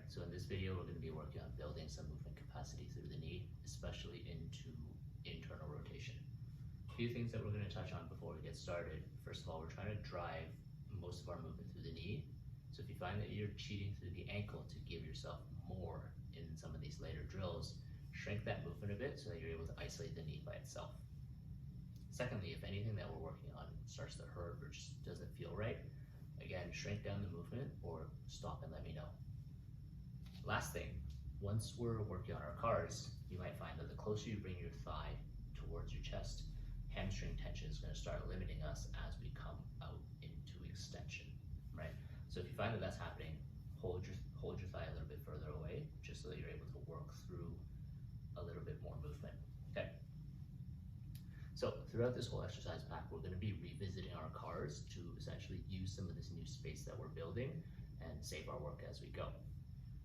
so in this video, we're going to be working on building some movement capacity through the knee, especially into internal rotation. A few things that we're going to touch on before we get started. First of all, we're trying to drive most of our movement through the knee. So if you find that you're cheating through the ankle to give yourself more in some of these later drills, shrink that movement a bit so that you're able to isolate the knee by itself. Secondly, if anything that we're working on starts to hurt or just doesn't feel right, again, shrink down the movement or stop and let me know. Last thing, once we're working on our cars, you might find that the closer you bring your thigh towards your chest, hamstring tension is going to start limiting us as we come out into extension, right? So if you find that that's happening, hold your thigh a little bit further away, just so that you're able to work through a little bit more movement, okay? So throughout this whole exercise pack, we're going to be revisiting our cars to essentially use some of this new space that we're building and save our work as we go.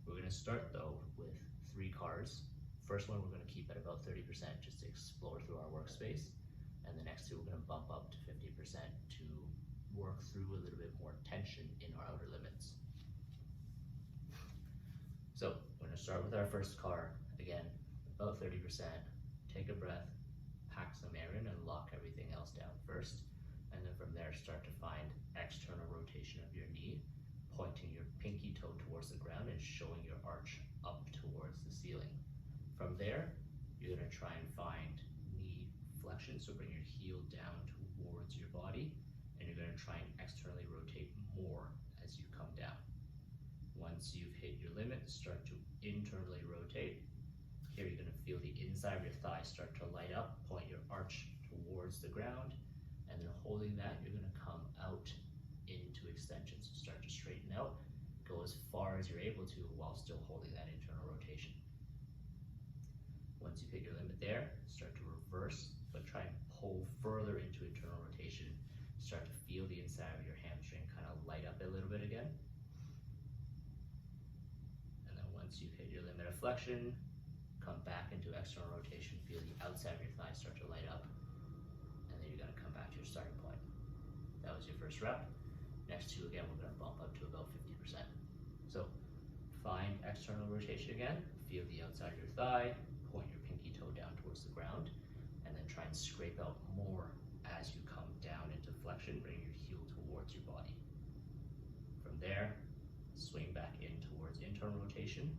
We're going to start though with 3 cars. First one we're going to keep at about 30% just to explore through our workspace, and the next 2 we're going to bump up to 50% to work through a little bit more tension in our outer limits. So we're going to start with our first car, again, about 30%. Take a breath, pack some air in and lock everything else down first, and then from there start to find external rotation of your knee, pointing your pinky toe towards the ground and showing your arch up towards the ceiling. From there, you're going to try and find knee flexion, so bring your heel down towards your body, and you're going to try and externally rotate more as you come down. Once you've hit your limit, start to internally rotate. Here you're going to feel the inside of your thigh start to light up, point your arch towards the ground, and then holding that, you're going to come out into extension. So start to straighten out, go as far as you're able to while still holding that internal rotation. Once you hit your limit there, start to reverse, but try and pull further into internal rotation. Start to feel the inside of your hamstring kind of light up a little bit again. And then once you've hit your limit of flexion, come back into external rotation, feel the outside of your thigh start to light up, and then you're going to come back to your starting point. That was your first rep. Next 2, again, we're going to bump up to about 50%. So find external rotation again, feel the outside of your thigh, point your pinky toe down towards the ground, and then try and scrape out more as you come down into flexion, bring your heel towards your body. From there, swing back in towards internal rotation,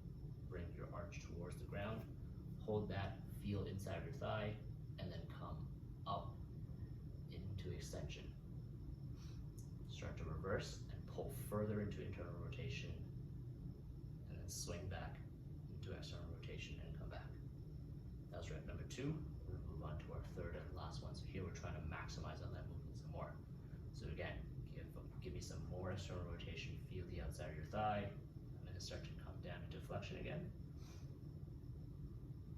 bring your arch towards the ground, hold that, feel inside of your thigh, and then come up into extension. Start to reverse and pull further into internal rotation, and then swing back into external rotation and come back. That was rep number 2. We're going to move on to our third and last one. So here we're trying to maximize on that movement some more. So again, give me some more external rotation, feel the outside of your thigh, and then start to come down into flexion again.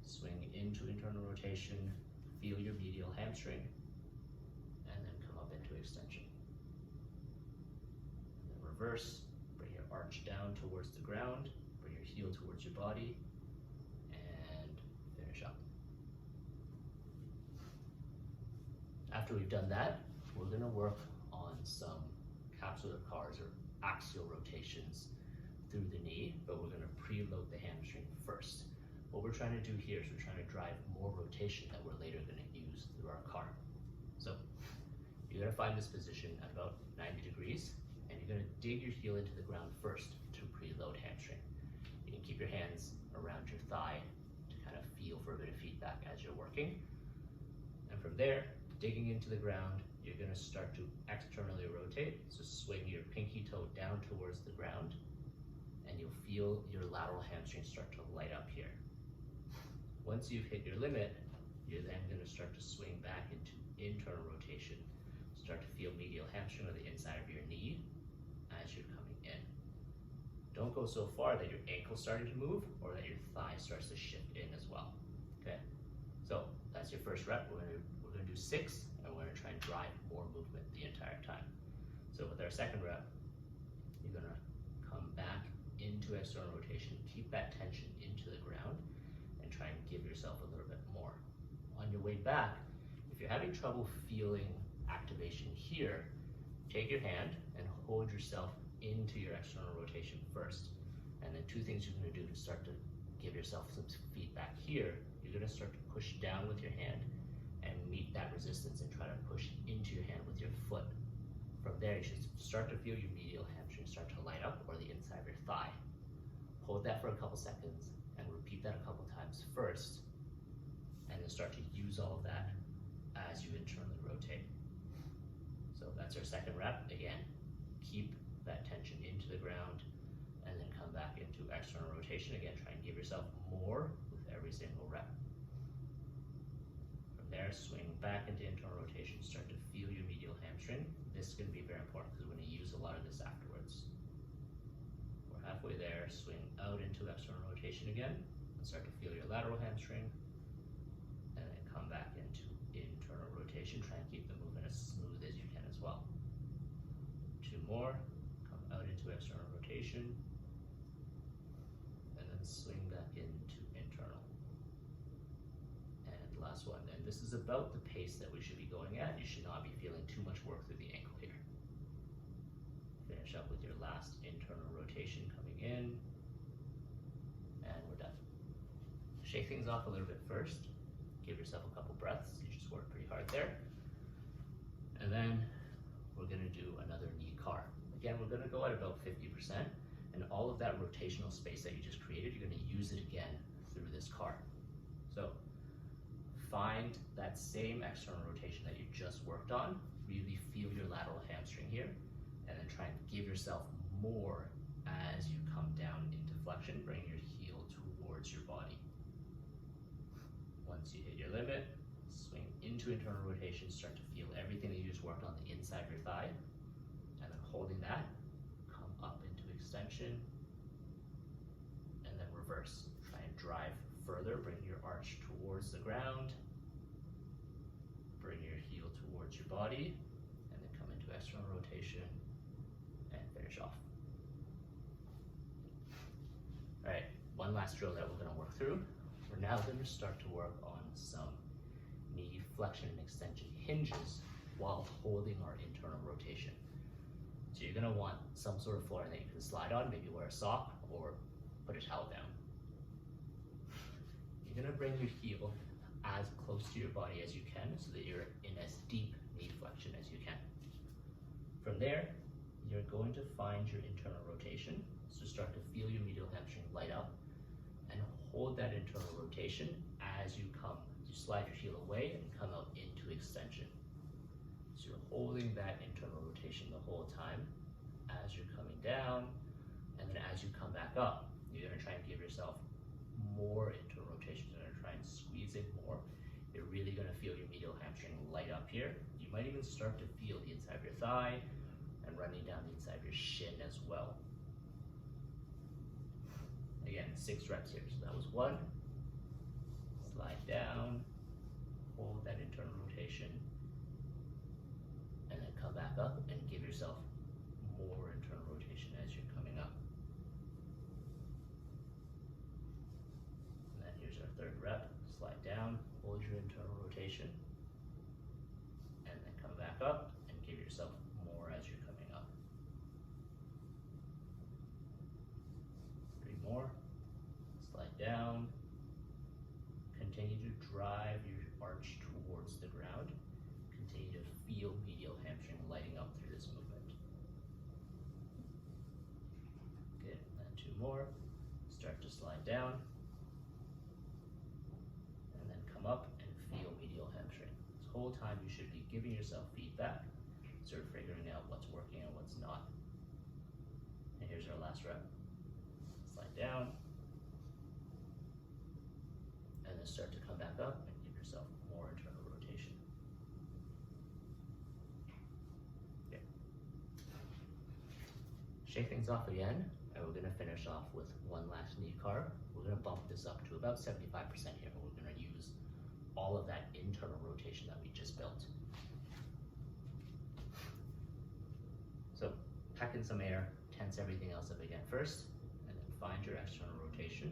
Swing into internal rotation, feel your medial hamstring, and then come up into extension. And then reverse, bring your arch down towards the ground, bring your heel towards your body, and finish up. After we've done that, we're going to work on some capsular cars or axial rotations through the knee, but we're going to preload the hamstring first. What we're trying to do here is we're trying to drive more rotation that we're later going to use through our car. So you're going to find this position at about 90 degrees, and you're going to dig your heel into the ground first to preload hamstring. You can keep your hands around your thigh to kind of feel for a bit of feedback as you're working. And from there, digging into the ground, you're going to start to externally rotate. So swing your pinky toe down towards the ground, and you'll feel your lateral hamstring start to light up here. Once you've hit your limit, you're then going to start to swing back into internal rotation. Start to feel medial hamstring on the inside of your knee as you're coming in. Don't go so far that your ankle's starting to move or that your thigh starts to shift in as well. Okay, so that's your first rep. We're going to do 6, and we're going to try and drive more movement the entire time. So with our second rep, you're going to come back into external rotation, keep that tension into the ground, and try and give yourself a little bit more. On your way back, if you're having trouble feeling activation here, take your hand and hold yourself into your external rotation first, and then two things you're gonna do to start to give yourself some feedback here. You're gonna start to push down with your hand and meet that resistance and try to push into your hand with your foot. From there, you should start to feel your medial hamstring start to light up, or the inside of your thigh. Hold that for a couple seconds and repeat that a couple times first, and then start to use all of that as you internally rotate. So that's our second rep. Again, keep that tension into the ground and then come back into external rotation. Again, try and give yourself more with every single rep. From there, swing back into internal rotation. Start to feel your medial hamstring. This is going to be very important because we're going to use a lot of this afterwards. We're halfway there. Swing out into external rotation again and start to feel your lateral hamstring, and then come back into internal rotation. Try and keep the movement as smooth as you can as well. Two more. Come out into external rotation and then swing back into internal. And last one. And this is about the pace that we should be going at. You should not be feeling too much work through the ankle here. Finish up with your last internal rotation coming in, and we're done. Shake things off a little bit first. Give yourself a couple breaths. You just worked pretty hard there. And then we're gonna do another knee car. Again, we're gonna go at about 50%, and all of that rotational space that you just created, you're gonna use it again through this car. So find that same external rotation that you just worked on. Really feel your lateral hamstring here, and then try and give yourself more as you come down into flexion. Bring your heel towards your body. Once you hit your limit, swing into internal rotation. Start to feel everything that you just worked on the inside of your thigh, and then holding that, come up into extension, and then reverse. Try and drive further. Bring your arch towards the ground. Bring your heel towards your body, and then come into external rotation and finish off. All right, one last drill that we're going to work through. We're now going to start to work on some knee flexion and extension hinges while holding our internal rotation. So you're going to want some sort of flooring that you can slide on, maybe wear a sock or put a towel down. You're going to bring your heel as close to your body as you can so that you're in as deep knee flexion as you can. From there, you're going to find your internal rotation. So start to feel your medial hamstring light up and hold that internal rotation as you come. You slide your heel away and come out into extension. So you're holding that internal rotation the whole time as you're coming down, and then as you come back up, you're going to try and give yourself more internal rotation. You're going to try and squeeze it more. You're really going to feel your medial hamstring light up here. You might even start to feel the inside of your thigh and running down the inside of your shin as well. Again, 6 reps here. So that was 1. Slide down, hold that internal rotation, and then come back up and give yourself more internal rotation as you're coming up. And then here's our 3rd rep. Slide down, hold your internal rotation, and then come back up and give yourself more as you're coming up. 3 more. Slide down. Continue to drive your arch towards the ground. Continue to feel medial hamstring lighting up through this movement. Good, and then 2 more. Start to slide down. And then come up and feel medial hamstring. This whole time you should be giving yourself feedback, sort of figuring out what's working and what's not. And here's our last rep. Slide down. And then start to come back up and give yourself more internal rotation. Okay. Shake things off again, and we're going to finish off with one last knee car. We're going to bump this up to about 75% here, and we're going to use all of that internal rotation that we just built. So pack in some air, tense everything else up again first, and then find your external rotation.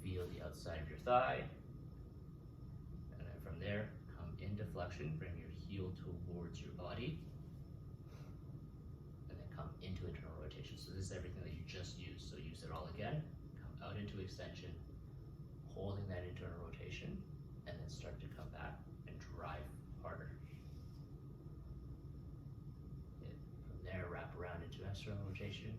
Feel the outside of your thigh, and then from there, come into flexion, bring your heel towards your body, and then come into internal rotation. So this is everything that you just used, so use it all again. extension, holding that internal rotation, and then start to come back and drive harder. From there, wrap around into external rotation,